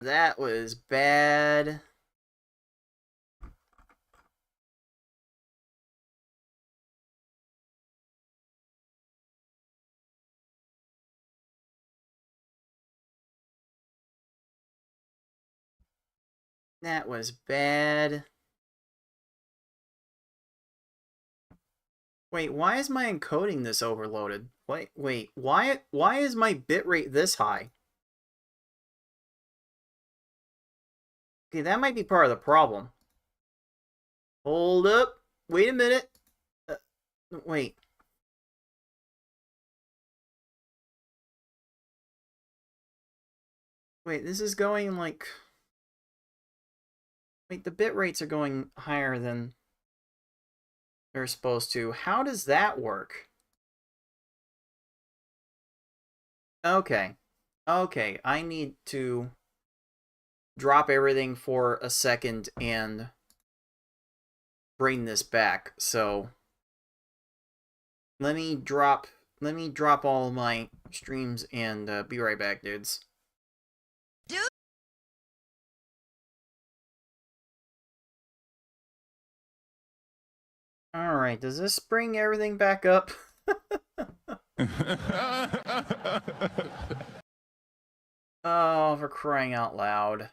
That was bad. That was bad. Wait, why is my encoding this overloaded? Wait, why is my bitrate this high? Okay, that might be part of the problem. Hold up. Wait a minute. Wait. Wait, this is going like... Wait, the bit rates are going higher than they're supposed to. How does that work? Okay. Okay, I need to drop everything for a second and bring this back. So let me drop all of my streams and be right back, dudes. All right, does this bring everything back up? Oh, for crying out loud.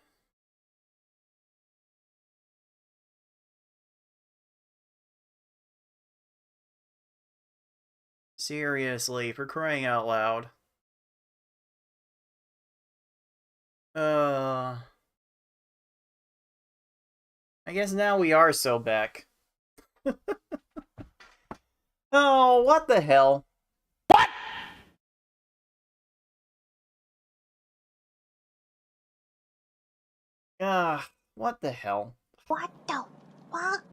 Seriously, for crying out loud. I guess now we are so back. Oh, what the hell? What? What the hell? What the fuck?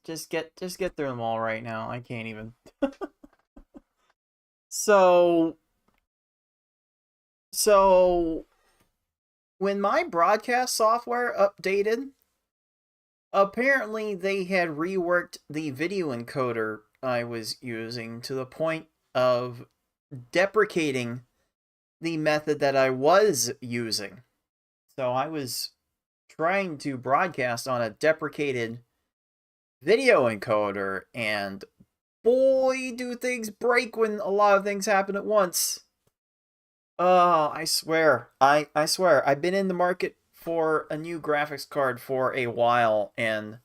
Just get through them all right now. I can't even. So when my broadcast software updated, apparently they had reworked the video encoder I was using to the point of deprecating the method that I was using. So I was trying to broadcast on a deprecated video encoder, and boy, do things break when a lot of things happen at once. Oh, I swear. I swear. I've been in the market for a new graphics card for a while, and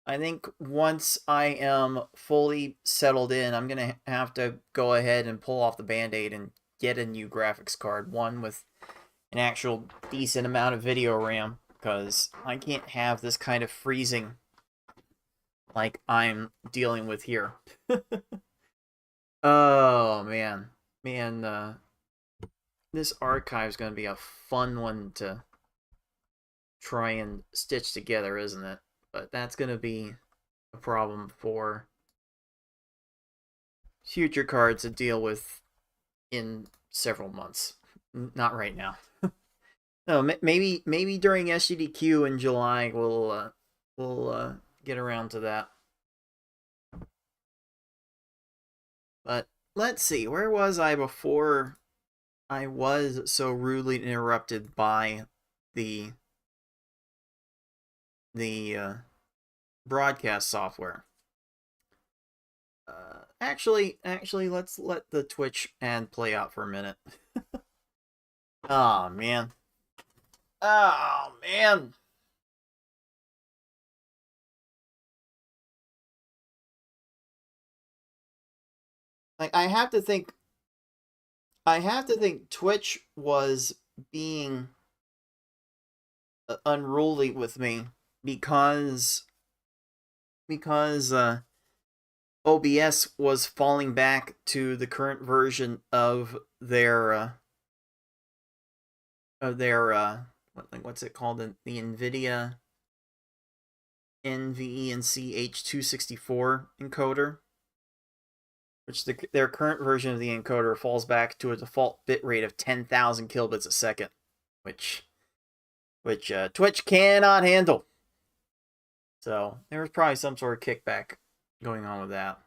I think once I am fully settled in, I'm going to have to go ahead and pull off the band-aid and get a new graphics card, one with an actual decent amount of video RAM, because I can't have this kind of freezing like I'm dealing with here. Oh, man. This archive is going to be a fun one to try and stitch together, isn't it? But that's going to be a problem for future cards to deal with in several months. Not right now. No, maybe during SGDQ in July we'll get around to that. But let's see, where was I before I was so rudely interrupted by the broadcast software? Actually, let's let the Twitch ad play out for a minute. Oh man. Oh man. Like I have to think Twitch was being unruly with me because OBS was falling back to the current version of their what's it called, the NVIDIA NVENC H264 encoder, which their current version of the encoder falls back to a default bitrate of 10,000 kilobits a second, which Twitch cannot handle. So there was probably some sort of kickback going on with that.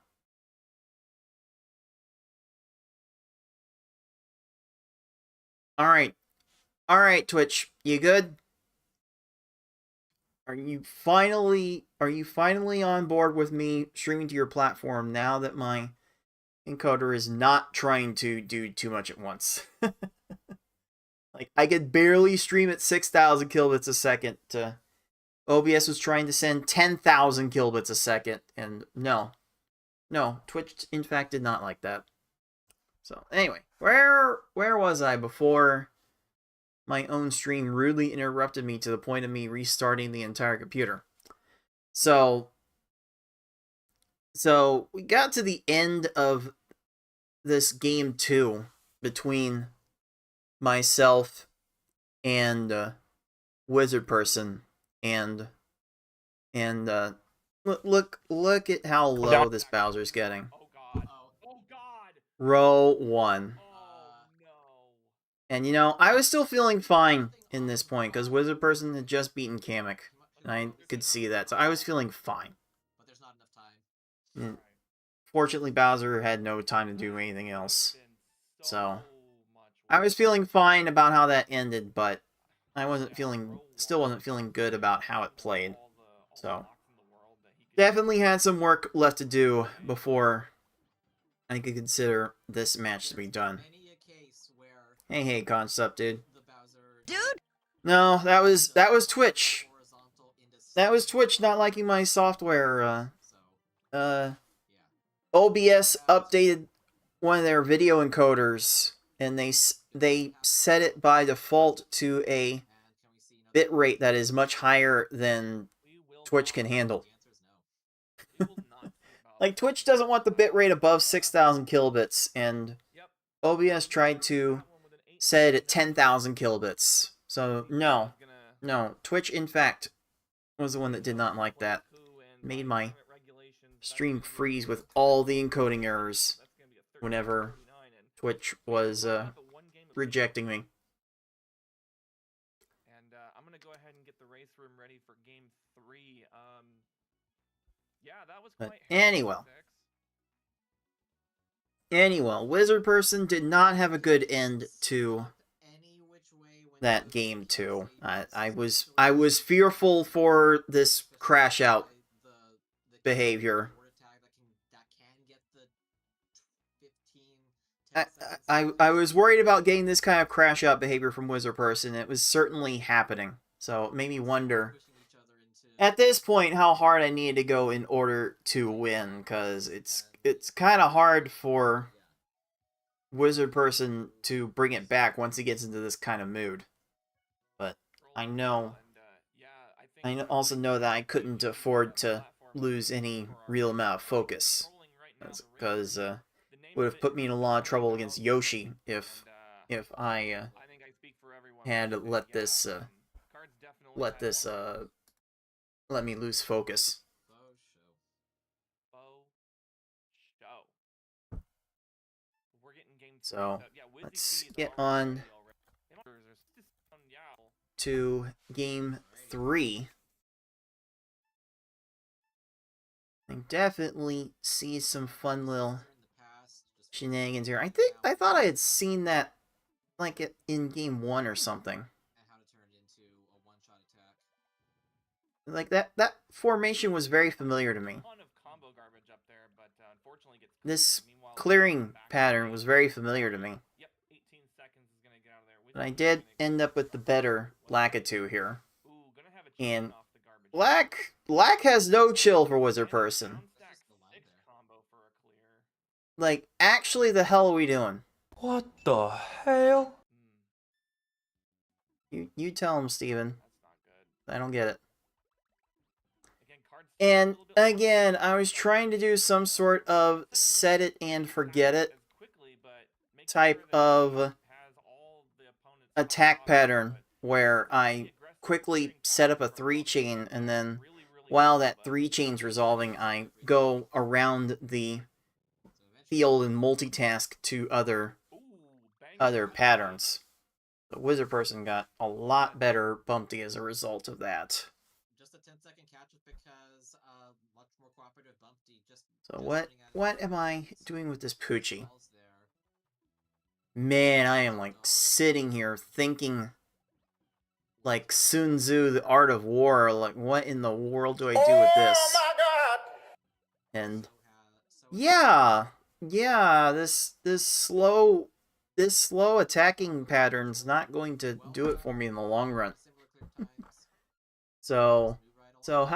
All right, Alright, Twitch, you good? Are you finally on board with me streaming to your platform now that my encoder is not trying to do too much at once? Like, I could barely stream at 6,000 kilobits a second. OBS was trying to send 10,000 kilobits a second, and no, Twitch in fact did not like that. So anyway, where was I before my own stream rudely interrupted me to the point of me restarting the entire computer? So we got to the end of this game 2 between myself and Wizard Person, and look at how low this Bowser's getting. Oh god. Oh god. Row 1. Oh no. And you know, I was still feeling fine in this point because Wizard Person had just beaten Kamek, and I could see that, so I was feeling fine. But there's not enough time. And fortunately, Bowser had no time to do anything else, so I was feeling fine about how that ended, but I still wasn't feeling good about how it played. So definitely had some work left to do before I could consider this match to be done. Hey, Concept, dude. Dude? No, that was Twitch. That was Twitch not liking my software. OBS updated one of their video encoders, and they set it by default to a bitrate that is much higher than Twitch can handle. Like, Twitch doesn't want the bitrate above 6,000 kilobits, and OBS tried to set it at 10,000 kilobits. So, no, Twitch, in fact, was the one that did not like that. Made my stream freeze with all the encoding errors whenever Twitch was rejecting me. And I'm gonna go ahead and get the race room ready for game 3. Yeah, that was quite Anyway, Wizard Person did not have a good end to that game 2. I was fearful for this crash out behavior. I was worried about getting this kind of crash out behavior from Wizard Person. It was certainly happening. So it made me wonder at this point how hard I needed to go in order to win, because it's kind of hard for Wizard Person to bring it back once he gets into this kind of mood. But I also know that I couldn't afford to lose any real amount of focus, because would have put me in a lot of trouble against Yoshi if I had let me lose focus. So let's get on to game 3. I definitely see some fun little shenanigans here. I thought I had seen that like in game 1 or something. Like that formation was very familiar to me. This clearing pattern was very familiar to me. But I did end up with the better Lakitu here. And Black has no chill for Wizard Person. Like, actually, the hell are we doing? What the hell? You tell him, Steven. I don't get it. And again, I was trying to do some sort of set it and forget it type of attack pattern where I quickly set up a 3-chain, and then while that 3-chain's resolving, I go around the field and multitask to other patterns. The Wizard Person got a lot better bumpty as a result of that. Just a 10-second catch because much more cooperative bumpty. So what am I doing with this Poochie? Man, I am like sitting here thinking like Sun Tzu, the art of war. Like, what in the world do I do with this? Oh my god! And So yeah, this slow attacking pattern's not going to do it for me in the long run. similar clear times. So Just move right along.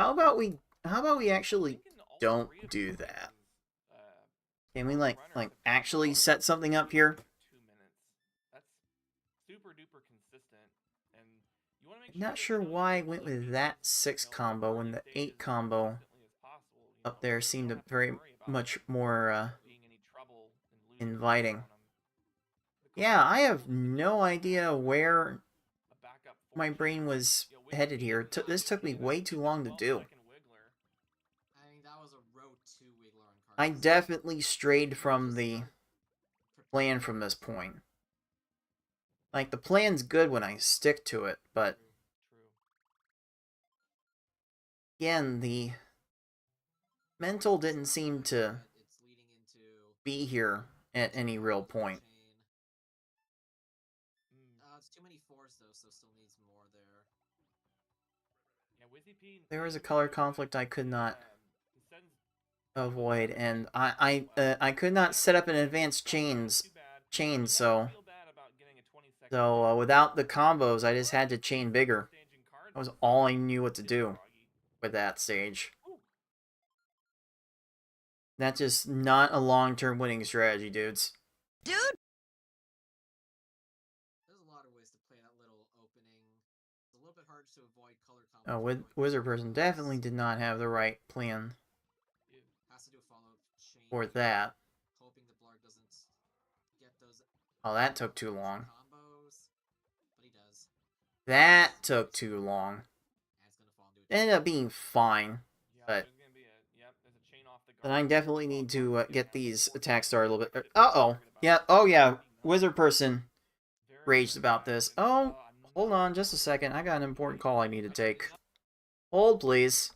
how about we actually Thinking all don't three of do those that? games, Can we runner like have actually been set something up here? 2 minutes. That's super duper consistent, and you want to make I'm sure not that sure you know why I you're went able to with beat that those, 6 combo and the 8 early stages as combo consistently as possible. up there So you seemed don't to have to very worry about much more being any trouble and losing inviting. on 'em. The Yeah, combo I have skills give no you idea where a backup my fortune. brain was You know, Wizzy headed P here. did This took me that way too long to do. 12-second wiggler. I mean, that was a row 2 wiggler on card. I definitely strayed from the plan from this point. Like, the plan's good when I stick to it, but True. again, the mental didn't seem to It's leading into be here at any real point. It's too many 4s though, so still needs more there. Yeah, Wizzy P. There was a color conflict I could not Sends avoid, and I could not set up an advanced chain, so without the combos, I just had to chain bigger. That was all I knew what to do with that stage. That's just not a long-term winning strategy, dudes. Dude! There's a lot of ways to play that little opening. It's a little bit hard to avoid color combos. Wizard person definitely did not have the right plan Has to do a follow-up chain for here, that. hoping the Blarg doesn't get those Oh, that took too long. combos, but he does. That took too long. And it's gonna fall into a Ended up being fine, Yeah, but there's gonna be there's a chain off the then guard. I definitely need to get these attacks started a little bit. Uh-oh. Yeah, oh yeah, Wizard person raged about this. Oh, hold on just a second. I got an important call I need to take. Hold, please.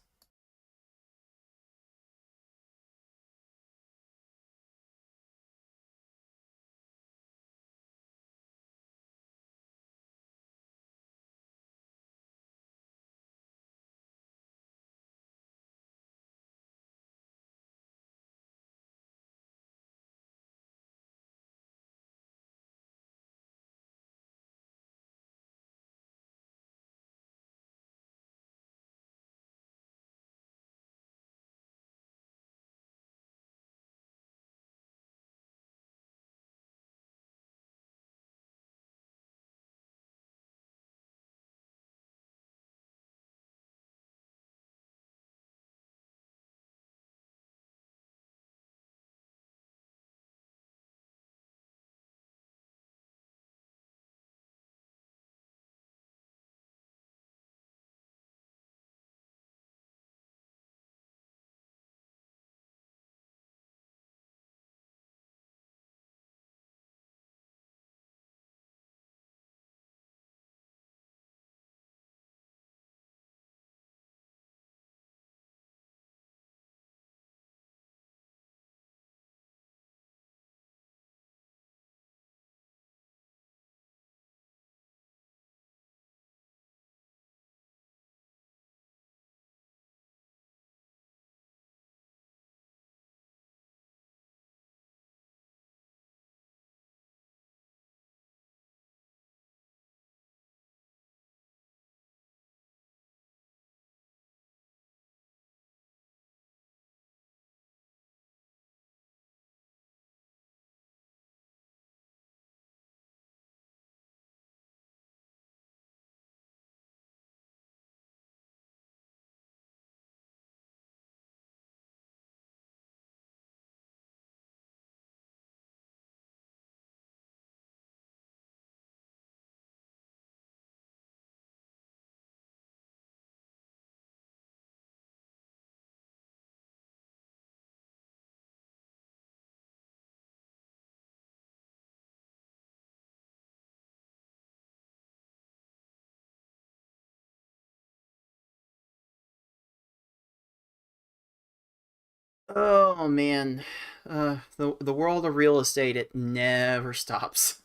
Oh man, the world of real estate, it never stops.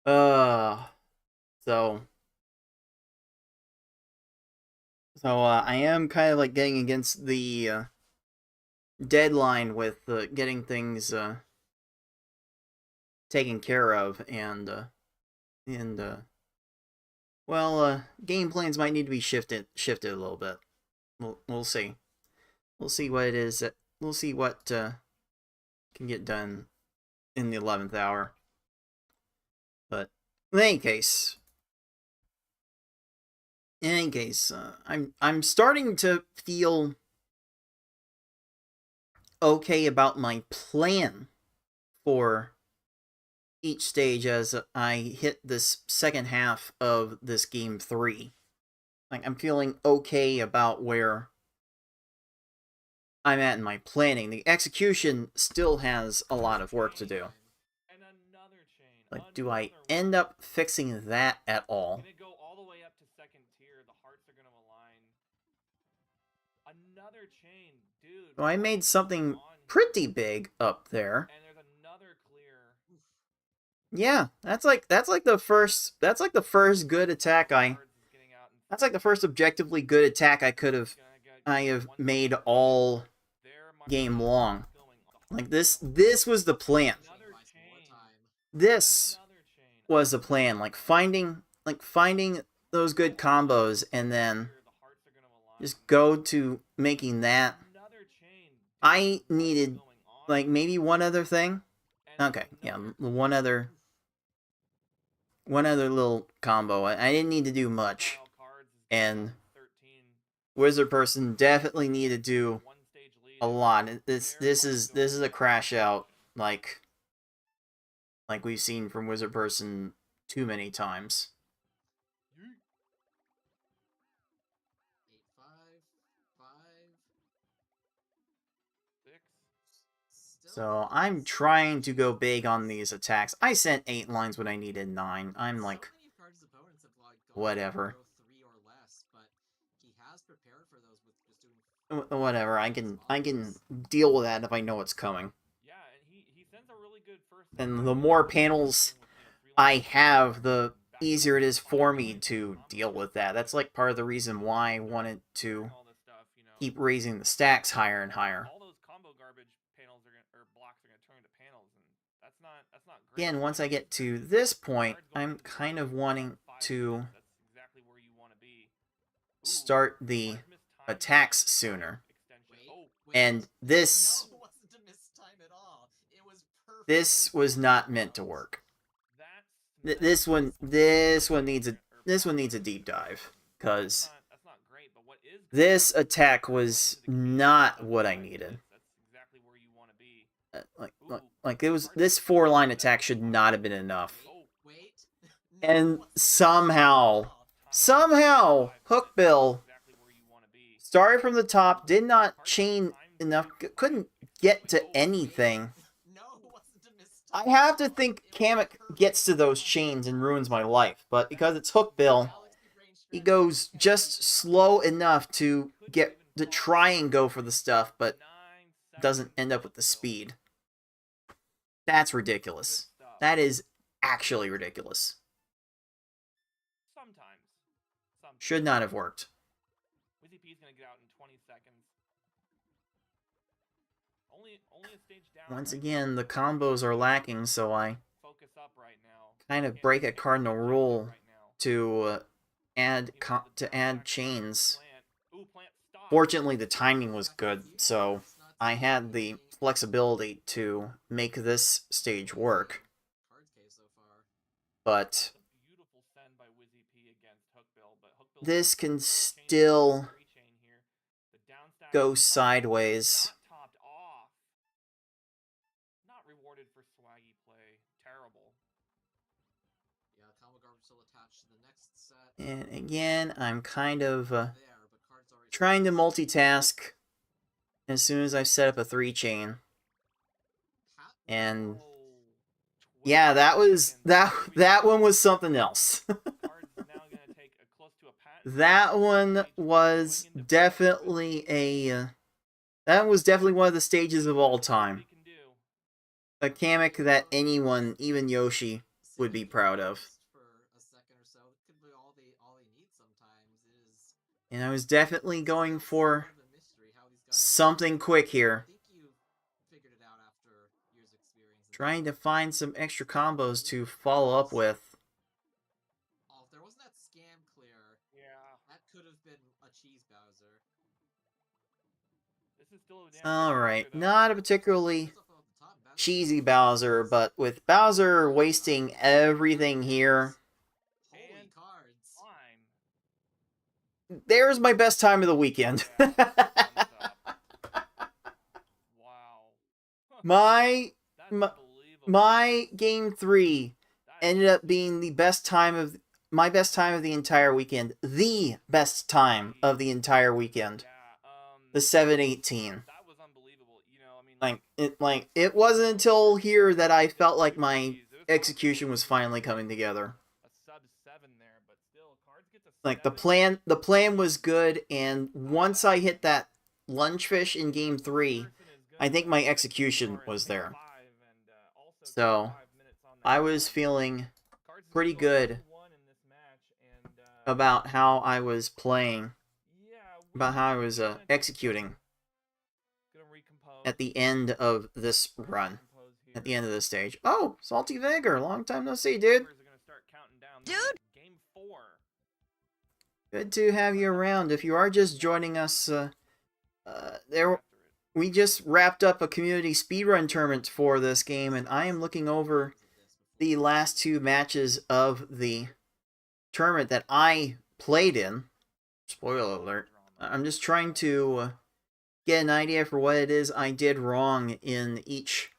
uh, So I am kind of like getting against the deadline with getting things taken care of, and game plans might need to be shifted a little bit. We'll see. We'll see what it is. We'll see what can get done in the 11th hour. But in any case, I'm starting to feel okay about my plan for each stage as I hit this second half of this game 3. Like, I'm feeling okay about where I'm at in my planning. The execution still has a lot of work to do. And another chain. Like, do I end up fixing that at all? Gonna go all the way up to second tier. The hearts are gonna align. Another chain, dude. So I made something pretty big up there. And there's another clear. Yeah, that's like the first good attack that's like the first objectively good attack I have made all game long. Like, this was the plan. This was the plan. Like finding those good combos and then just go to making that. I needed like maybe one other thing. Okay, yeah, one other little combo. I didn't need to do much. And Wizard Person definitely needed to do a lot. This is a crash out like we've seen from Wizard Person too many times. 8, 5, 5. So I'm trying to go big on these attacks. I sent 8 lines when I needed 9. I'm like, whatever. Whatever. I can deal with that if I know what's coming. Yeah, and he sends a really good first. And the more panels I have, the easier it is for me to deal with that. That's like part of the reason why I wanted to keep raising the stacks higher and higher. All those combo garbage panels or blocks are gonna turn into panels, and that's not great. Again, once I get to this point, I'm kind of wanting to start the attacks sooner. And this was not meant to work. This one needs a deep dive, because this attack was not what I needed. Like it was, this 4-line attack should not have been enough. And somehow Hookbill started from the top, did not chain enough, couldn't get to anything. I have to think Kamek gets to those chains and ruins my life, but because it's Hookbill, he goes just slow enough to try and go for the stuff, but doesn't end up with the speed. That's ridiculous. That is actually ridiculous. Should not have worked. WizzyP's gonna get out in 20 seconds. Only a stage down. Once again, the combos are lacking, so I focus up right now. Kind of break a cardinal rule to add chains. Fortunately, the timing was good, so I had the flexibility to make this stage work. But this can still go sideways. Not rewarded for swaggy play. Terrible. Yeah, combo garbage still attached to the next set. And again, I'm kind of trying to multitask as soon as I set up a 3-chain. And yeah, that one was something else. That one was definitely one of the stages of all time. A Kamek that anyone, even Yoshi, would be proud of. could be all they need sometimes is. And I was definitely going Still for somewhat of a mystery how these guys something quick here. I think you figured it out after years of experience. Trying to find some extra combos to follow up with. Oh, if there wasn't that scam clear, Yeah. that could have been a cheese Bowser. This is still a damn good Alright, Bowser, though. not a particularly Goes up off the top, Bowser cheesy Bowser, but with Bowser wasting everything here, Holy And cards. Time. there's my best time of the weekend. Yeah, thumbs up. Wow. my That's my, unbelievable. my game 3 That is ended up being the best time of my best time of the entire weekend. The best time of the entire weekend. Yeah, The 718. that was unbelievable. You know, I mean, It wasn't until here that I felt like my execution was finally coming together. a sub 7 there, but still, cards get to Like 7. the plan was good, and once I hit that lunge fish in game 3, I think my execution was there. So I was feeling pretty good about how I was playing, about how I was executing at the end of this run, at the end of this stage. Oh, Salty Vinegar, long time no see, dude. Dude! Game 4. Good to have you around. If you are just joining us, we just wrapped up a community speedrun tournament for this game, and I am looking over the last 2 matches of the tournament that I played in. Spoiler alert. I'm just trying to get an idea for what it is I did wrong in each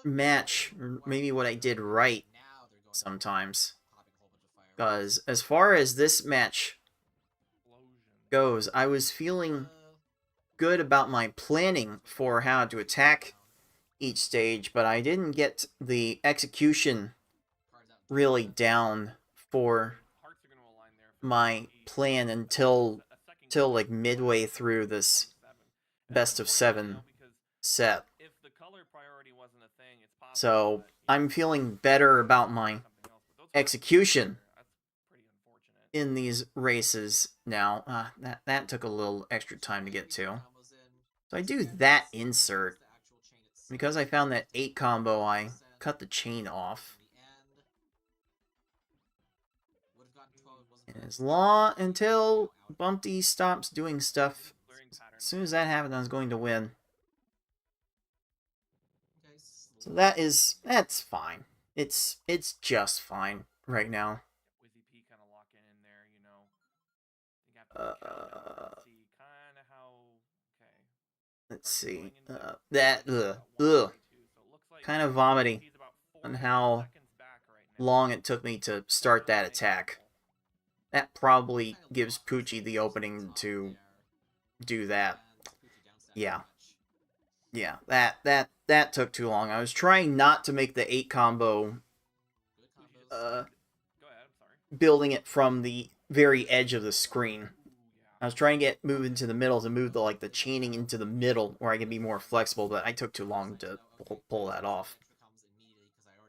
match, or maybe what I did right sometimes. Because as far as this match goes, I was feeling good about my planning for how to attack each stage, but I didn't get the execution really down for my plan until like midway through this best of 7 set. So I'm feeling better about my execution in these races now. That took a little extra time to get to. So I do that insert. Because I found that 8 combo, I cut the chain off. And until Bumpty stops doing stuff, as soon as that happens, I was going to win. So that's fine. It's just fine right now. Let's see. Kind of vomity on how long it took me to start that attack. That probably gives Poochie the opening to do that. Yeah. Yeah, that took too long. I was trying not to make the 8 combo, building it from the very edge of the screen. I was trying to get moved into the middle to move the chaining into the middle where I can be more flexible, but I took too long to pull that off.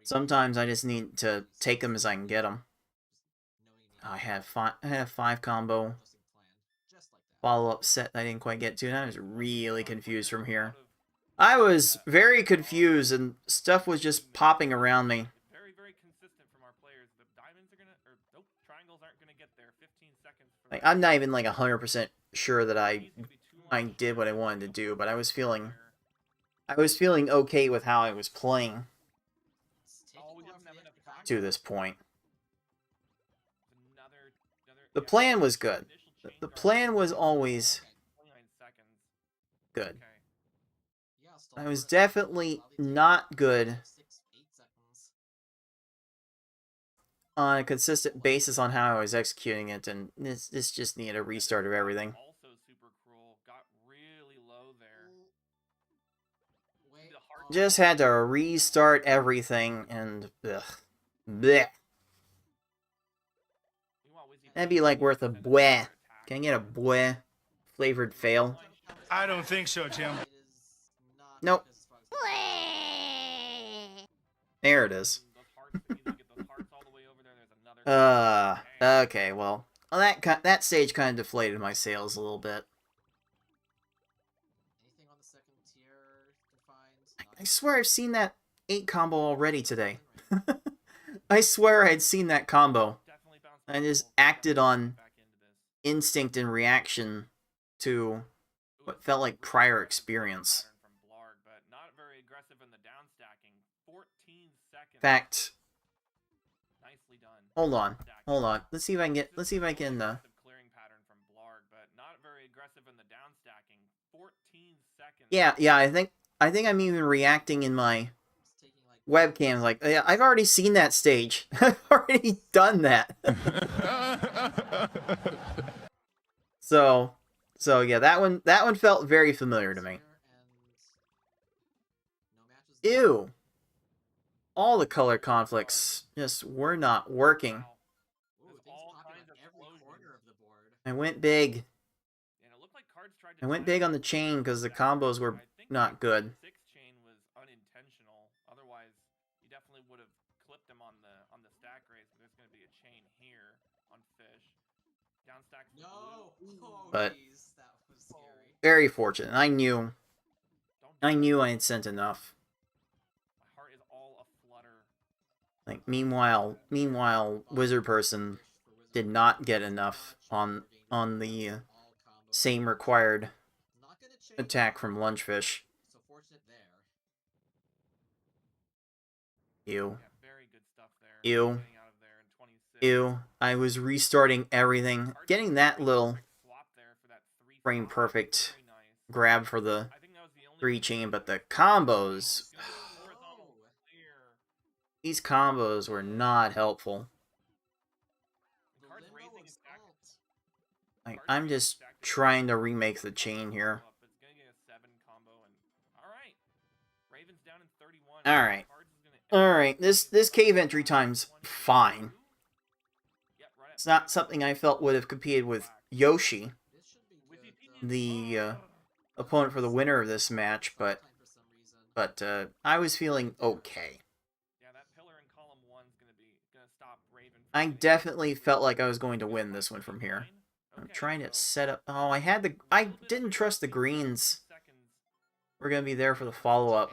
Sometimes I just need to take them as I can get them. I have 5 combo follow-up set that I didn't quite get to, and I was really confused from here. I was very confused, and stuff was just popping around me. Very, very consistent from our players. The diamonds are gonna, or nope, triangles aren't gonna get there. 15 seconds. Like, I'm not even 100% sure that I did what I wanted to do, but I was feeling okay with how I was playing to this point. The plan was good. The plan was always good. I was definitely not good on a consistent basis on how I was executing it, and this just needed a restart of everything. Also super cruel. Got really low there. Just had to restart everything, and ugh. Blech. That'd be worth a bleh. Can I get a bleh flavored fail? I don't think so, Tim. Nope. There it is. Okay, well, that stage kind of deflated my sales a little bit. Anything on the second tier defined? I swear I've seen that 8 combo already today. I swear I had seen that combo. I just acted on instinct and reaction to what felt like prior experience. In fact, hold on. Let's see if I can get. Let's see if I can. Yeah. I think I'm even reacting in my webcam. Like, yeah, I've already seen that stage. I've already done that. So yeah, that one felt very familiar to me. Ew. All the color conflicts just were not working. I went big. I went big on the chain because the combos were not good. Otherwise, you definitely would have clipped him on the stack race. But there's going to be a chain here on fish. Down stack. No. Oh, but geez, that was scary. Very fortunate. I knew I had sent enough. My heart is all aflutter. Like meanwhile, Wizard Person did not get enough on the same required attack from Lunchfish. So fortunate there. Ew. Yeah, very good stuff there. Ew. Getting out of there in 26. Ew. I was restarting everything, getting that little frame perfect grab for the 3 chain, but the combos, these combos were not helpful. Like, I'm just trying to remake the chain here. Alright, this cave entry time's fine. It's not something I felt would have competed with Yoshi, the opponent for the winner of this match, but I was feeling okay. I definitely felt like I was going to win this one from here. I'm trying to set up. Oh, I didn't trust the greens. We're gonna be there for the follow-up.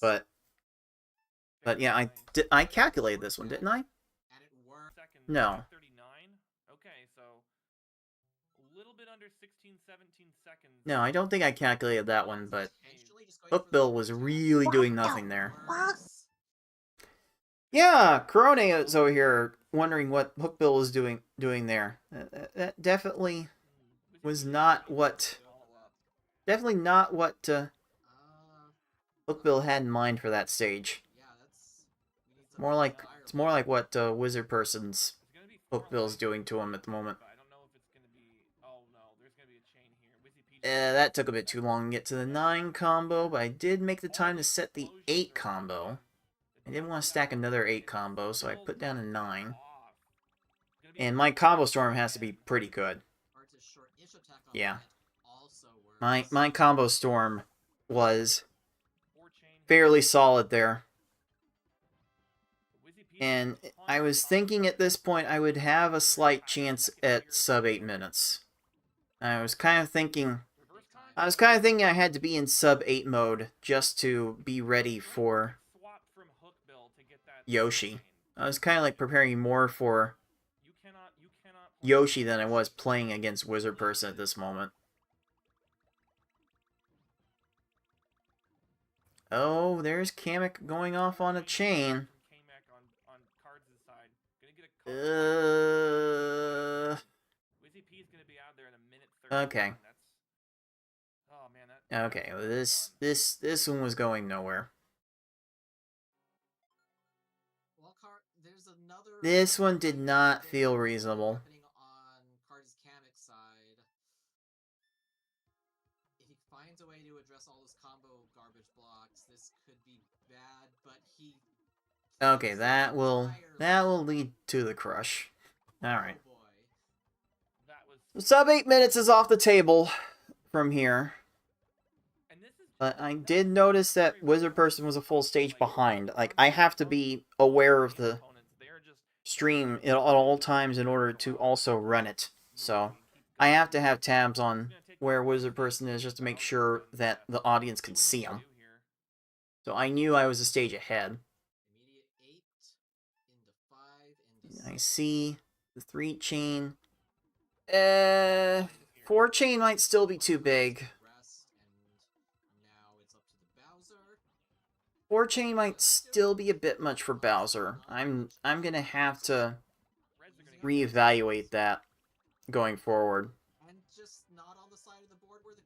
But yeah, I calculated this one, didn't I? No. No, I don't think I calculated that one, but Hookbill was really doing nothing there. Yeah, Corone is over here wondering what Hookbill was doing there. That definitely was not what... Definitely not what Hookbill had in mind for that stage. It's more like what Wizard Person's Hookbill's doing to him at the moment. That took a bit too long to get to the 9 combo, but I did make the time to set the 8 combo. I didn't want to stack another 8 combo, so I put down a 9. And my combo storm has to be pretty good. Yeah. My combo storm was fairly solid there. And I was thinking at this point I would have a slight chance at sub 8 minutes. I was kind of thinking I had to be in sub 8 mode just to be ready for Yoshi. I was kind of like preparing more for Yoshi than I was playing against Wizard Person at this moment. Oh, there's Kamek going off on a chain. Okay. Okay, well, this one was going nowhere. This one did not feel reasonable. If he finds a way to address all those combo garbage blocks, this could be bad, but he... Okay, that will lead to the crush. Alright. Sub 8 minutes is off the table from here. But I did notice that Wizard Person was a full stage behind. Like, I have to be aware of the stream at all times in order to also run it. So, I have to have tabs on where Wizard Person is just to make sure that the audience can see him. So I knew I was a stage ahead. I see the 3 chain. 4 chain might still be too big. 4 chain might still be a bit much for Bowser. I'm gonna have to reevaluate that going forward.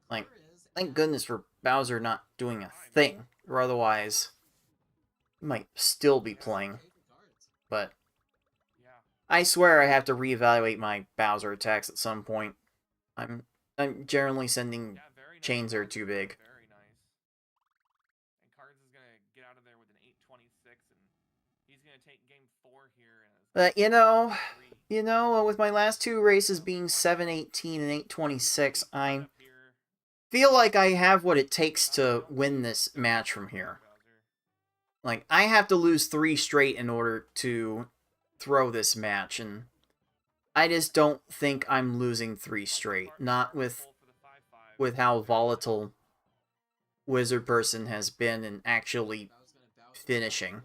Like, thank goodness for Bowser not doing a thing, or otherwise he might still be playing. But I swear I have to reevaluate my Bowser attacks at some point. I'm generally sending chains are too big. Very nice. And Cards is gonna get out of there with an 826, and he's gonna take game 4 here. But you know, with my last 2 races being 718 and 826, I feel like I have what it takes to win this match from here. Like, I have to lose 3 straight in order to throw this match, and I just don't think I'm losing 3 straight. Not with how volatile Wizard Person has been in actually finishing.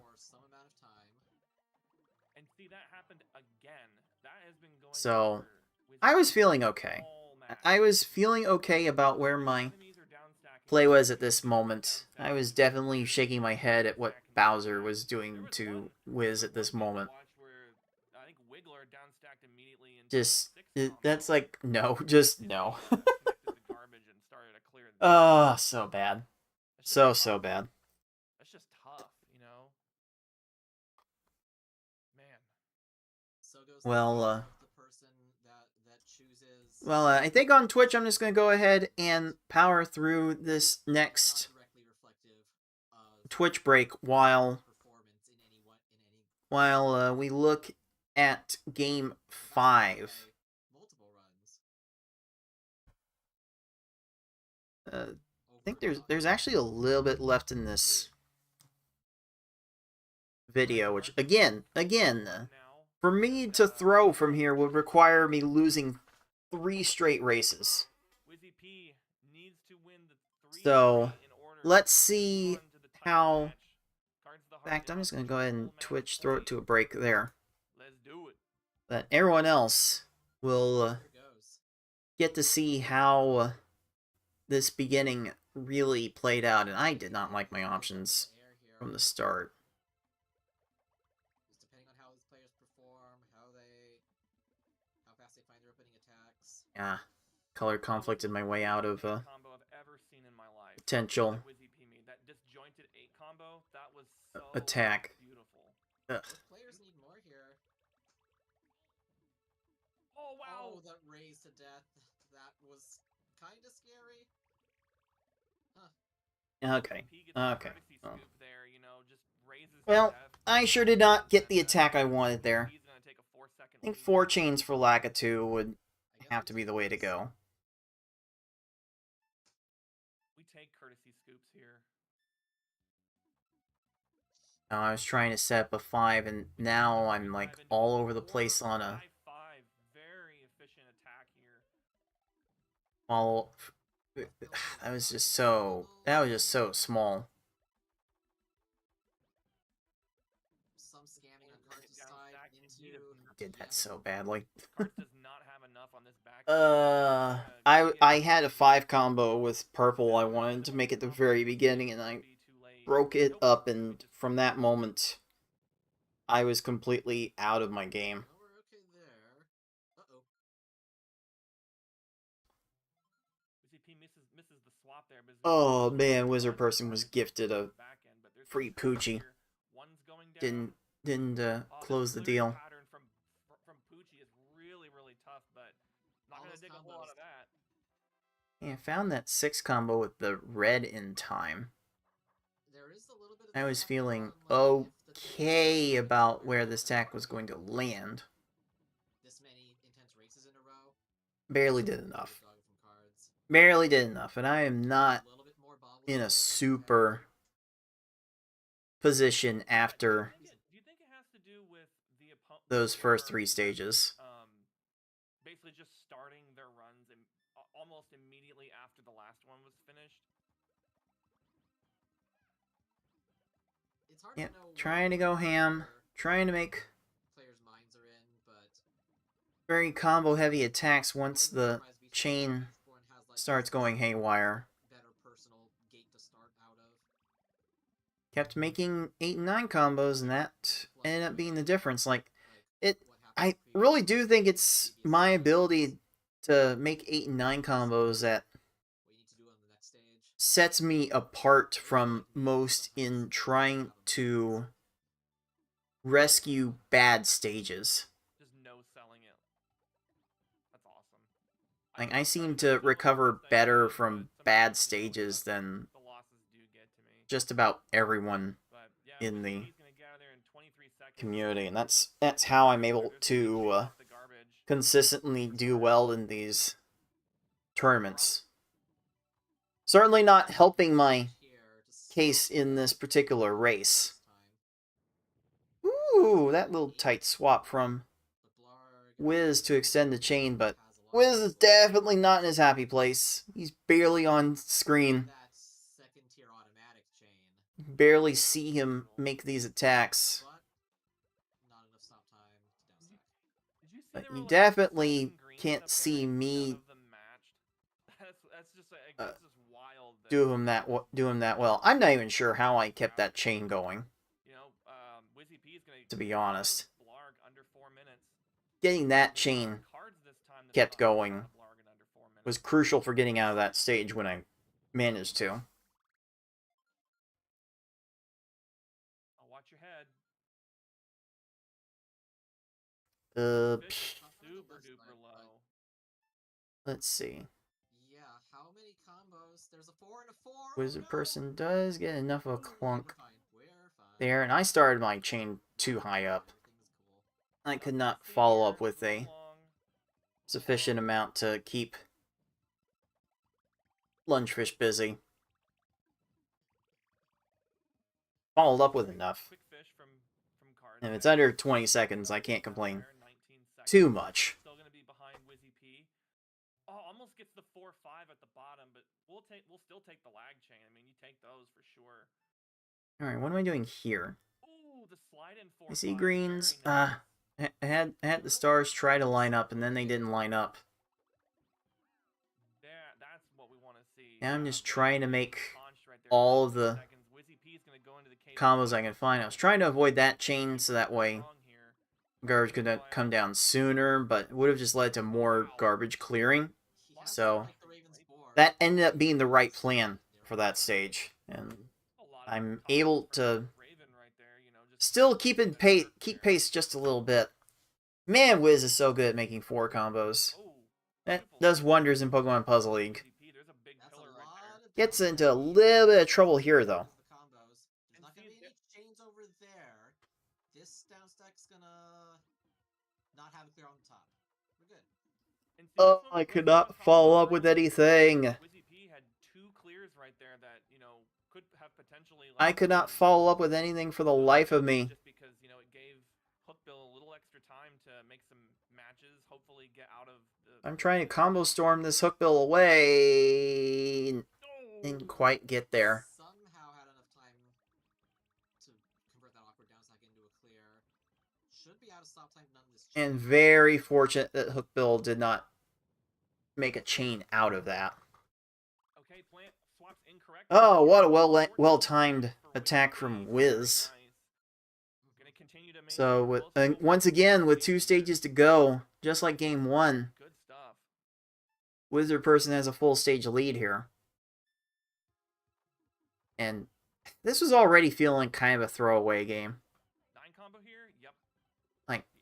So, I was feeling okay. I was feeling okay about where my play was at this moment. I was definitely shaking my head at what Bowser was doing to Wiz at this moment. Just, that's like, no, just no. So bad. So bad. That's just tough, you know? Man. Well, I think on Twitch I'm just going to go ahead and power through this next Twitch break while we look at Game 5. I think there's actually a little bit left in this video, which, again, for me to throw from here would require me losing 3 straight races. So, let's see how... In fact, I'm just going to go ahead and Twitch, throw it to a break there. But everyone else will get to see how this beginning really played out, and I did not like my options from the start. Yeah, color conflicted my way out of potential attack. Ugh. Oh wow! Oh, that raise to death. That was kind of scary. Okay. Well, I sure did not get the attack I wanted there. I think 4 chains for lack of 2 would have to be the way to go. We take courtesy scoops here. Now, I was trying to set up a 5, and now I'm like all over the place on a very efficient attack here. follow. That was just so small. Some scamming on Cards' side into... Did that so badly. Cards does not have enough on this back. I had a 5 combo with purple I wanted to make at the very beginning, and I broke it up, and from that moment, I was completely out of my game. We're okay there. Uh-oh. Misses the swap there. Oh man, Wizard Person was gifted a free Poochie. Didn't close the deal. From Poochie is really tough, but not gonna dig a whole lot of that. Yeah, I found that 6 combo with the red in time. I was feeling okay about where this attack was going to land. Barely did enough. Barely did enough, and I am not in a super position after Do you think it has to do with the those first 3 stages. Basically just starting their runs and almost immediately after the last one was finished? It's hard Yep, to know trying to go ham, trying to make players' minds are in, but very combo heavy attacks once the chain starts going haywire. better personal gate to start out of. Kept making 8 and 9 combos, and that ended up being the difference. Like, I really do think it's my ability to make 8 and 9 combos that What you need to do on the next stage. sets me apart from most in trying to rescue bad stages. Just no selling it. That's awesome. Like, I seem to recover better from bad stages than The losses do get to me. just about everyone But yeah, in the he's gonna get out there in 23 seconds. community, and that's how I'm able to The garbage. consistently do well in these tournaments. Certainly not helping my case in this particular race. Ooh, that little tight swap from Wiz to extend the chain, but Wiz is definitely not in his happy place. He's barely on screen. That second tier automatic chain, Barely see him make these attacks. but not enough stop time to downstack. Did you see But there were you like definitely 7 greens can't up see there and me none of them matched? That's just like, that's just wild. That, do him that well. I'm not even sure how I kept that chain going, you know, Wizzy P is gonna to be honest. Blarg under 4 minutes. Getting that chain Cards this time that kept allow going Blarg in under 4 minutes. was crucial for getting out of that stage when I managed to. Oh, watch your head. Psh, Super duper low. let's see. Yeah, how many combos? There's a 4 and a 4. Wizard person does get enough of a clunk We're fine. We're fine. there, and I started my chain too high up. Everything's cool. I could not follow up with a Long. sufficient amount to keep Lungefish busy. Followed up with enough. Quick fish from cards. If it's under 20 seconds, I can't complain too much. Still gonna be behind Wizzy P. Oh, almost gets the 4-5 at the bottom, but we'll still take the lag chain. I mean, you take those for sure. Alright, what am I doing here? Ooh, the slide in 4-5. I see greens. Very nice. I had the stars try to line up, and then they didn't line up. There, that's what we want to see. Now I'm just trying to make Launched right there, all of the 19 seconds. Wizzy P is gonna go into the cave. combos I can find. I was trying to avoid that chain so that way Strong here. garbage could come down sooner, but it would have just led to more garbage clearing. He So, like the Ravens board. That ended up being the right plan for that stage, and A lot of I'm combos able for to Raven right there, you know, just still keep pace just a little bit. Man, Wiz is so good at making 4 combos. oh, That beautiful. does wonders in Pokemon Puzzle League. WZP, there's a big That's a pillar right lot there. of Gets downside. into a little bit of trouble here, though. The combos. There's not gonna be any chains over there. This downstack's gonna not have it clear on the top. We're good. And see, Oh, that's what- I that's could what I'm not talking follow about up with earlier. anything. Wizzy P had 2 clears right there that, you know, could have potentially. I could not follow up with anything for the life of me. Just because, you know, it gave Hookbill a little extra time to make some matches, hopefully get out of the. I'm trying to combo storm this Hookbill away. Didn't quite get there. Somehow had enough time to convert that awkward downstack into a clear. Should be out of stop time. None of this. And very fortunate that Hookbill did not make a chain out of that. Okay, plant swaps incorrect. Oh, what a well-timed attack from Wiz. Gonna continue to So, maintain with, close control. once again, with 2 stages to go, just like Game 1, Good stuff. Wizard Person has a full stage lead here. And this was already feeling kind of a throwaway game. 9 combo here. Yep.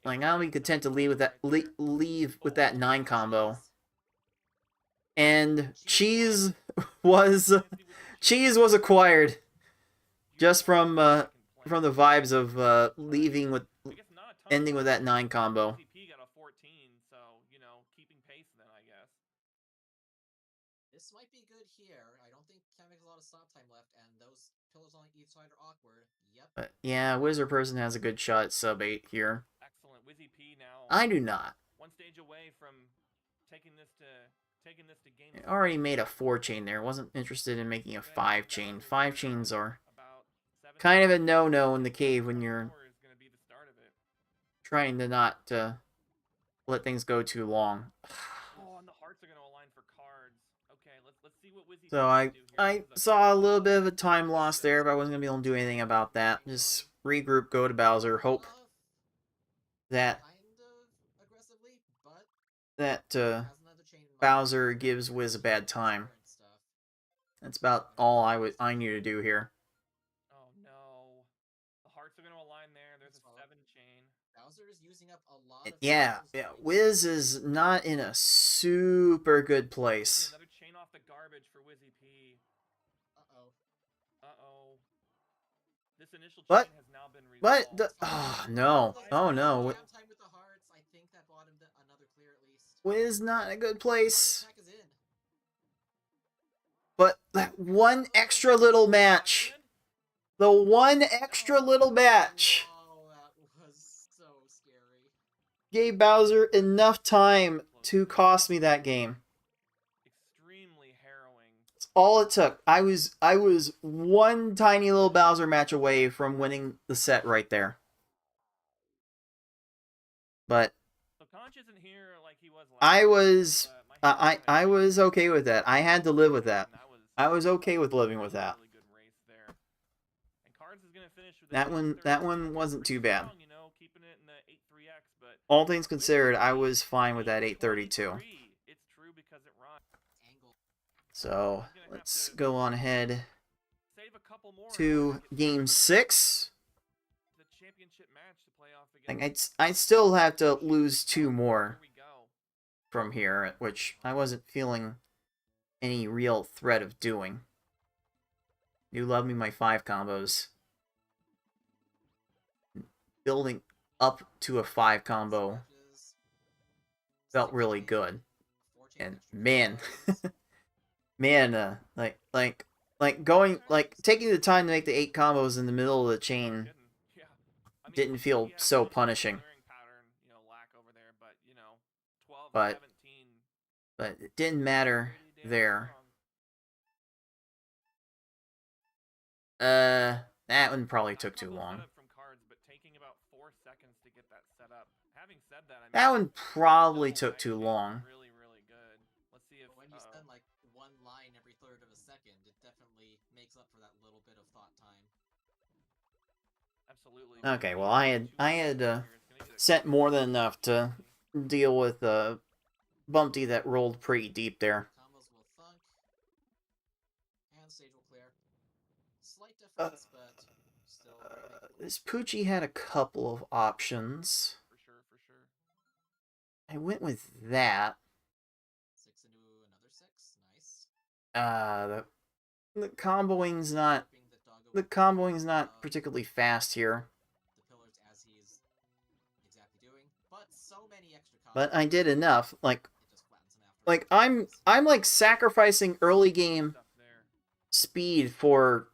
Like I'll be content to leave with that leave with that 9 combo. And cheese was acquired just from the vibes of leaving with ending with that 9 combo. WZP got a 14, so, you know, keeping pace then, I guess. This might be good here. I don't think Cam makes a lot of stop time But yeah, Wizard Person has a good shot at sub 8 here. Excellent. Wizzy P now I do not. one stage away from taking this to game. I already made a 4 chain there. Wasn't interested in making a 5 chain. 5 chains are kind of a no-no in the cave when you're trying to not let things go too long. Oh, and the hearts are going to align for cards. Okay, let's see what Wizzy So I saw a little bit of a time loss there, but I wasn't going to be able to do anything about that. Just regroup, go to Bowser, hope that Bowser gives Wiz a bad time. That's about all I need to do here. Oh no. The hearts are going to align there. There's a 7 chain. Bowser is using up a lot of Yeah, Wiz is not in a super good place. Another chain off the garbage for Wizzy P. Uh-oh. This initial chain has now been resolved. Oh no. Oh no. Time with the hearts. I think that bought him another clear at least. Wiz not in a good place. But that one extra little match. The one extra little match. Oh, that was so scary. Gave Bowser enough time to cost me that game. Extremely harrowing. That's all it took. I was one tiny little Bowser match away from winning the set right there. But So Conch isn't here like he was last I was okay with that. I had to live with that. I was okay with living with that. That one wasn't too bad. All things considered, I was fine with that 832. So let's go on ahead to game 6. I still have to lose 2 more from here, which I wasn't feeling any real threat of doing. You love me my 5 combos. Building up to a 5 combo felt really good. And man, man, taking the time to make the 8 combos in the middle of the chain didn't feel so punishing. But it didn't matter there. That one probably took too long. That one probably took too long. When you spend like one line every third of a second, it definitely makes up for that little bit of thought time. Absolutely. Okay, well I had sent more than enough to deal with Bumpty that rolled pretty deep there. Combos will thunk, and stage will clear. Slight difference, but still. This Poochie had a couple of options. For sure. I went with that. 6 into another 6, nice. The comboing's not particularly fast here. The pillars as he's exactly doing, but so many extra combos. But I did enough. It just flattens him after. I'm like sacrificing early game speed for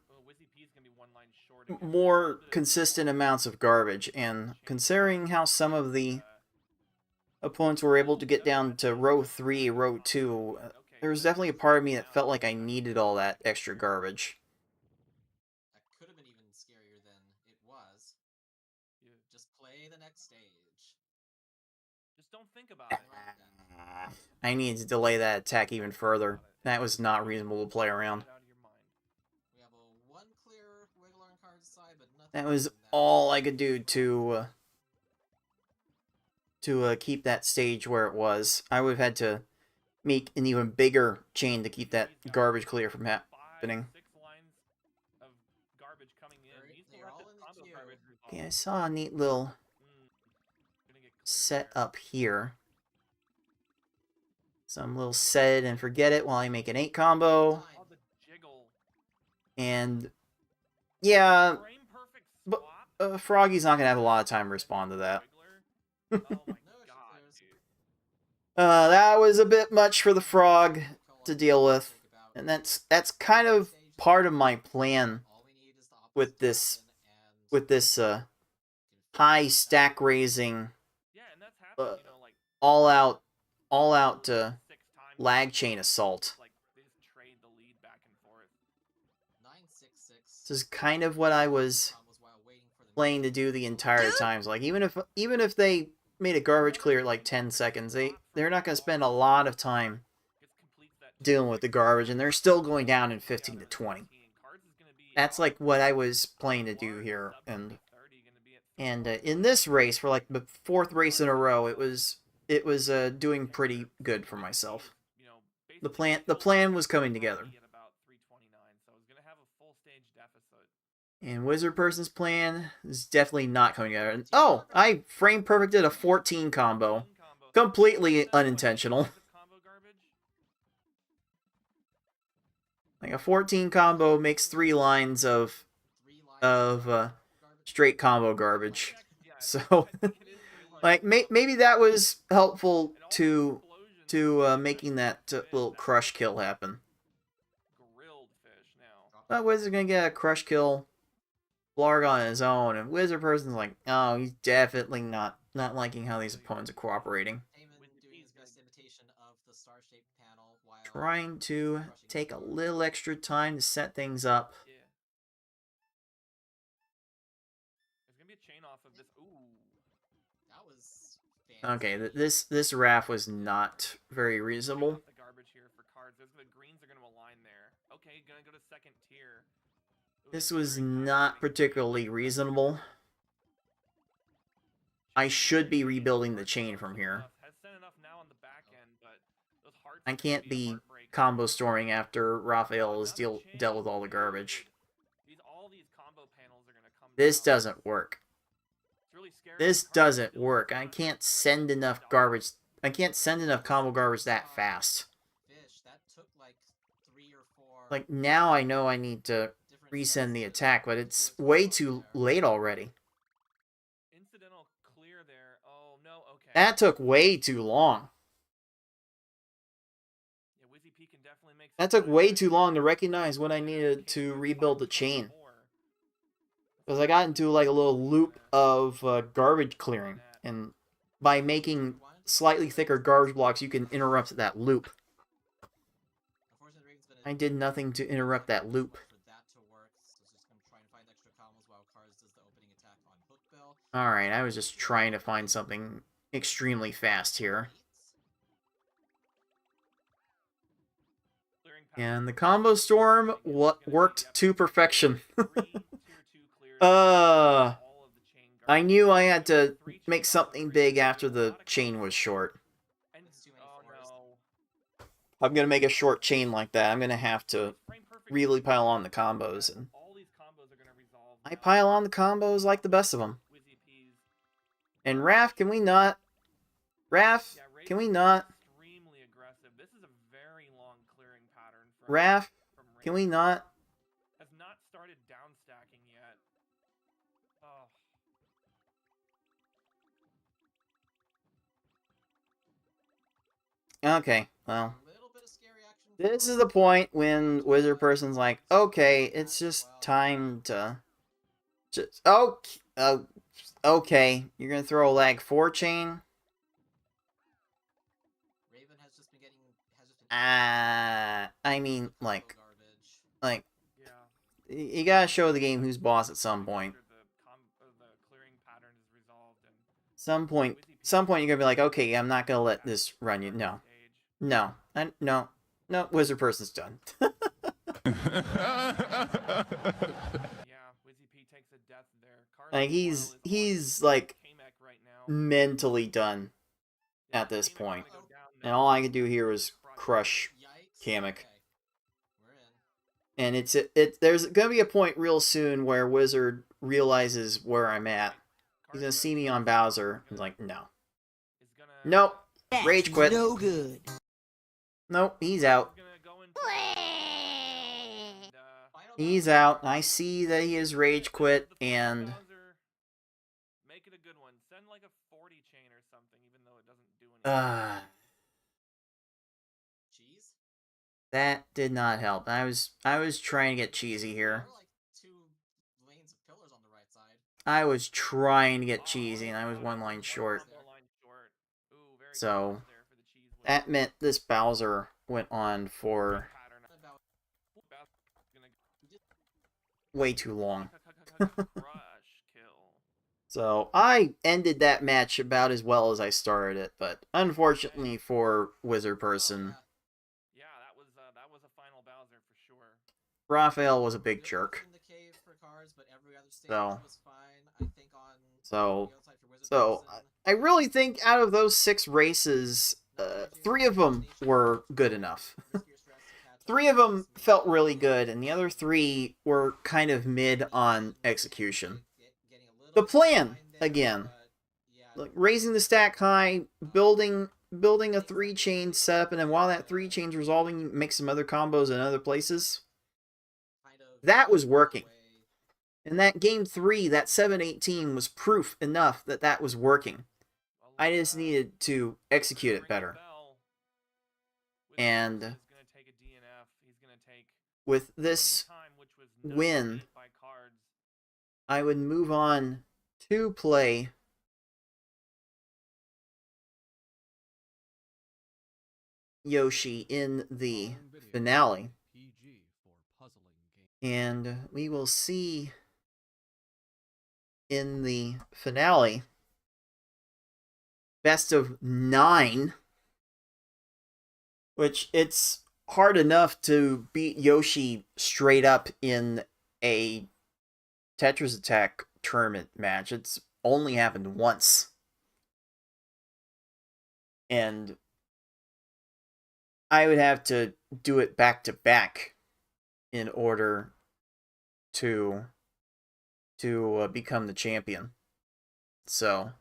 more consistent amounts of garbage, and considering how some of the opponents were able to get down to row 3, row 2, there was definitely a part of me that felt like I needed all that extra garbage. That could have been even scarier than it was. Just play the next stage. Just don't think about it. I needed to delay that attack even further. That was not reasonable to play around. We have a 1 clear wiggle on card side, but nothing. That was all I could do to keep that stage where it was. I would have had to make an even bigger chain to keep that garbage clear from happening. 6 lines of garbage coming in. They're all in the queue. Okay, I saw a neat little set up here. Some little set it and forget it while I make an 8 combo. And yeah, but Froggy's not gonna have a lot of time to respond to that. That was a bit much for the frog to deal with, and that's kind of part of my plan with this with this high stack raising, Yeah, and that's happened, like all out six times lag chain assault. like they just trade the lead back and forth. 966. This is kind of what I was Combos while waiting for the planning to do the entire time. So, like even if they made a garbage clear at like 10 seconds, they're not gonna spend a lot of time Just completes that dealing with the garbage, and they're still going down in 15 to 20. Cards is gonna be That's like what I was planning to do here, and in this race, for like the fourth race in a row, it was doing pretty good for myself. The plan was coming together. And Wizard Person's plan is definitely not coming together. And, oh, I frame perfected a 14 combo. Completely unintentional. Like a 14 combo makes 3 lines of straight combo garbage. So, like maybe that was helpful to making that little crush kill happen. But Wizard's gonna get a crush kill, Blarg on his own, and Wizard Person's like, oh, he's definitely not liking how these opponents are cooperating. Trying to take a little extra time to set things up. Okay, this RAF was not very reasonable. This was not particularly reasonable. I should be rebuilding the chain from here. I can't be combo storming after Raphael has dealt with all the garbage. This doesn't work. This doesn't work. I can't send enough garbage. I can't send enough combo garbage that fast. Like, now I know I need to resend the attack, but it's way too late already. That took way too long. That took way too long to recognize when I needed to rebuild the chain. Because I got into like a little loop of garbage clearing, and by making slightly thicker garbage blocks, you can interrupt that loop. I did nothing to interrupt that loop. Alright, I was just trying to find something extremely fast here. And the combo storm worked to perfection. I knew I had to make something big after the chain was short. If I'm gonna make a short chain like that, I'm gonna have to really pile on the combos, and I pile on the combos like the best of them. And Raph, can we not? Raph, can we not? Raph, can we not? Has not started down stacking yet. Oh. Okay, well. This is the point when Wizard Person's like, okay, it's just time to... okay, you're gonna throw a lag 4 chain? I mean, like, you gotta show the game who's boss at some point. Some point you're gonna be like, okay, I'm not gonna let this run you. No. No. No, Wizard Person's done. Like, he's like mentally done at this point. And all I could do here was crush Kamek. And there's gonna be a point real soon where Wizard realizes where I'm at. He's gonna see me on Bowser. He's like, no. Nope. Rage quit. No good. Nope, he's out. He's out. I see that he has rage quit, and make it a good one. Send like a 40 chain or something, even though it doesn't do anything. Cheese? That did not help. I was trying to get cheesy here. There are like 2 lanes of pillars on the right side. I was trying to get cheesy, and I was one line short. So that meant this Bowser went on for way too long. So I ended that match about as well as I started it, but unfortunately for Wizard Person, Yeah, that was a final Bowser for sure. Raphael was a big jerk. In the cave for cars, but every other stage So- was fine. I think on So, the outside for Wizard so Person, I really think out of those 6 races, 3 of them were good enough. riskier strats to catch up 3 of them with felt really good, and the other 3 were kind of mid on getting execution. a little The bit plan, behind there, again, but yeah, like raising the stack high, building a 3-chain setup, and then while that 3-chain's resolving, you make some other combos in other places. kind of That was the working. way- And that game 3, that 7-18 was proof enough that that was working. I just needed to execute it better. And with this win, I would move on to play Yoshi in the finale. And we will see in the finale best of 9, which it's hard enough to beat Yoshi straight up in a Tetris Attack tournament match. It's only happened once. And I would have to do it back to back in order to become the champion. So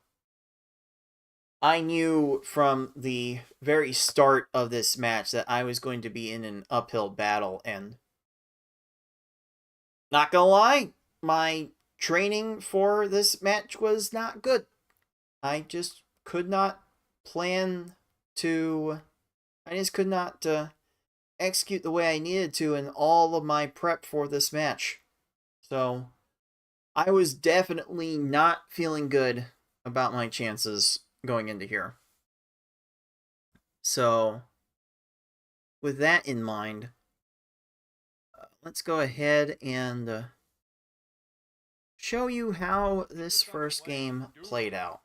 I knew from the very start of this match that I was going to be in an uphill battle, and not gonna lie, my training for this match was not good. I just could not execute the way I needed to in all of my prep for this match. So I was definitely not feeling good about my chances going into here. So with that in mind, let's go ahead and show you how this first game played out.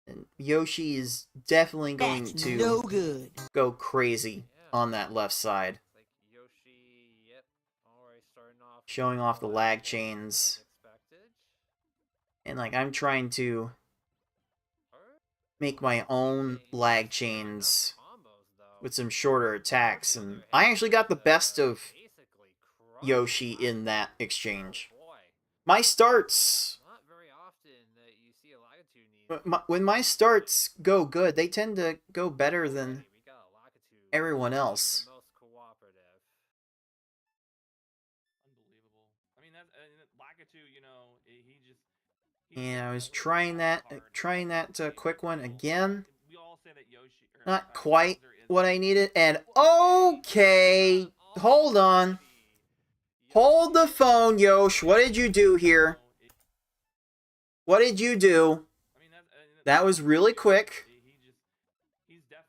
And Yoshi is definitely going That's to no good. go crazy on that left side, Like Yoshi, yep, already starting off showing off the lag chains. And like I'm trying to make my own lag chains with some shorter attacks, and I actually got the best of Yoshi in that exchange. My starts, when my starts go good, they tend to go better than everyone else. Unbelievable. I mean, that Lakitu, you know, he just. And I was trying that quick one again. We all say that Yoshi. Not quite what I needed, and okay, hold on. Hold the phone, Yosh. What did you do here? What did you do? That was really quick.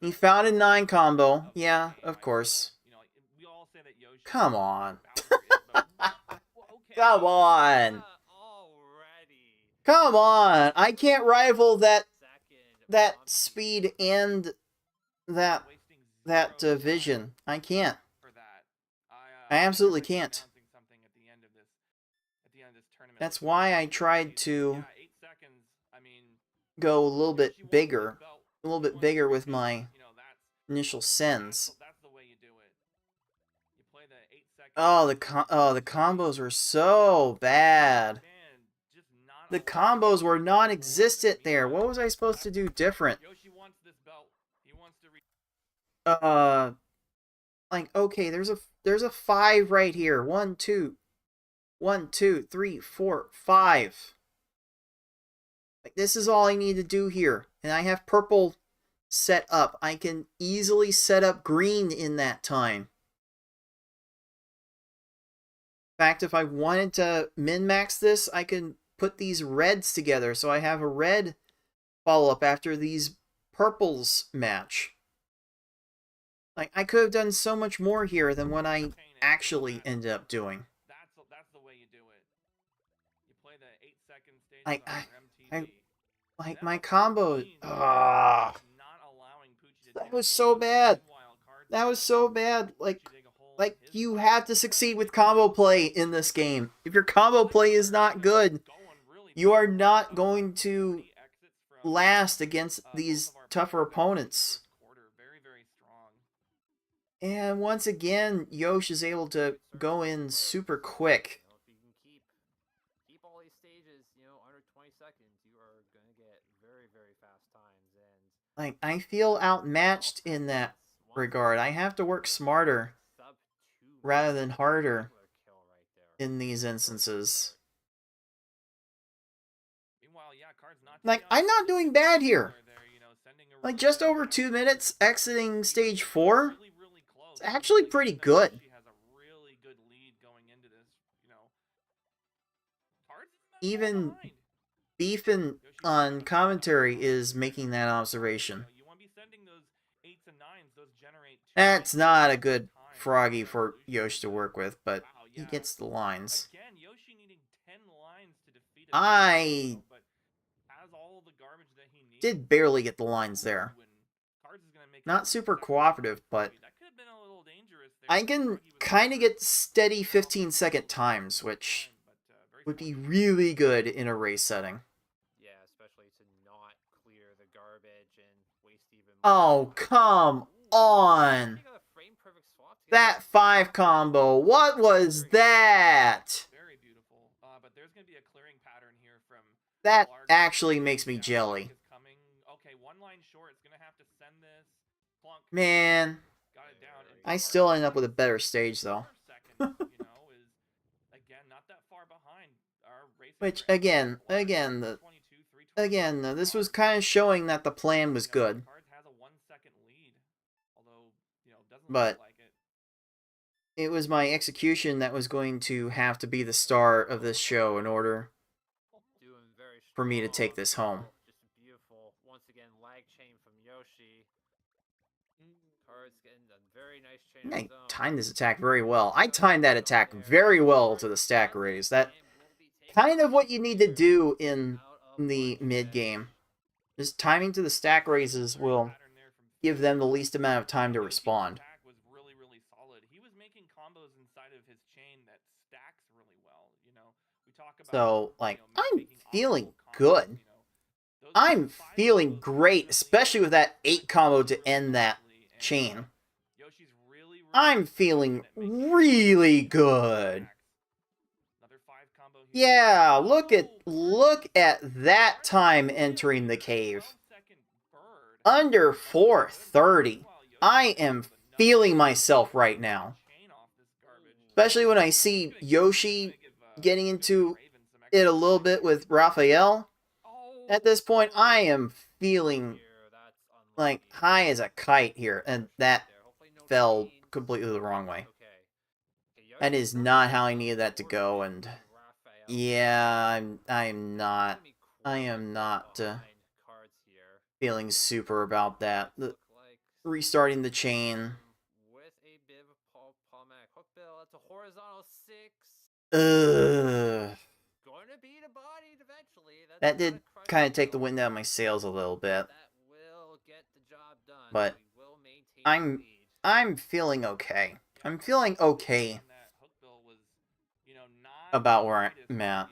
He found a 9 combo. Yeah, of course. Come on. Come on. Come on. I can't rival that speed and that vision. I can't. I absolutely can't. That's why I tried to go a little bit bigger with my initial sends. Oh, the combos were so bad. The combos were non-existent there. What was I supposed to do different? Like, okay, there's a 5 right here. 1, 2, 1, 2, 3, 4, 5. Like, this is all I need to do here. And I have purple set up. I can easily set up green in that time. fact, if I wanted to min-max this, I could put these reds together so I have a red follow-up after these purples match. Like, I could have done so much more here than what I actually ended up doing. That's the way you do it. You play the 8-second stages Like, on your MTV. like, Then my behind the combo... scenes, Ugh. not allowing Poochie to That dig was a so hole. bad. Meanwhile, Cards That was so bad. Like, Poochie dig a hole in his you side. have to succeed with combo play in this game. If your combo play is not good, you are not going to last against these tougher opponents. Very, very strong. And once again, Yosh is able to go in super quick. You know, if you can keep all these stages, under 20 seconds, you are going to get very, very fast times. And Like, I feel outmatched in that regard. I have to work smarter rather than harder in these instances. Like, I'm not doing bad here. Like, just over 2 minutes exiting stage 4, it's actually pretty good. Even Beefin on commentary is making that observation. That's not a good Froggy for Yosh to work with, but he gets the lines. I did barely get the lines there. Not super cooperative, but I can kind of get steady 15-second times, which would be really good in a race setting. yeah, especially to not clear the garbage and waste even more. Oh, come on! That 5 combo, what was that? Very beautiful. But there's going to be a clearing pattern here from That actually makes me jelly. Okay, one line short. It's going to have to send this. Plunk. Man, Got it down. I still end up with a better stage though. Second, is again not that far behind our racing. Which again, this was kind of showing that the plan was good. Cards has a 1-second lead, although doesn't But look like it. it was my execution that was going to have to be the star of this show in order for me to take this home. Just beautiful. Once again, lag chain from Yoshi. Cards getting a very nice chain. I timed this attack very well. I timed that attack very well to the stack raise. That kind of what you need to do in the mid game. Just timing to the stack raises will give them the least amount of time to respond. Was really, really solid. He was making combos inside of his chain that stacks really well. We talk about So, like, I'm feeling good. I'm feeling great, especially with that 8 combo to end that chain. I'm feeling really good. Yeah, look at that time entering the cave. Under 4:30. I am feeling myself right now. Especially when I see Yoshi getting into it a little bit with Raphael. At this point, I am feeling like high as a kite here, and that fell completely the wrong way. That is not how I needed that to go, and yeah, I am not feeling super about that. Restarting the chain. With a bit of a problematic hook bill, that's a horizontal 6. Ugh. Going to beat a body eventually. That did kind of take the wind out of my sails a little bit. That will get the job done. But We will maintain the lead. I'm feeling okay. I'm feeling okay about where I'm at.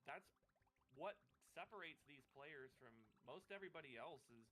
That's what separates these players from most everybody else is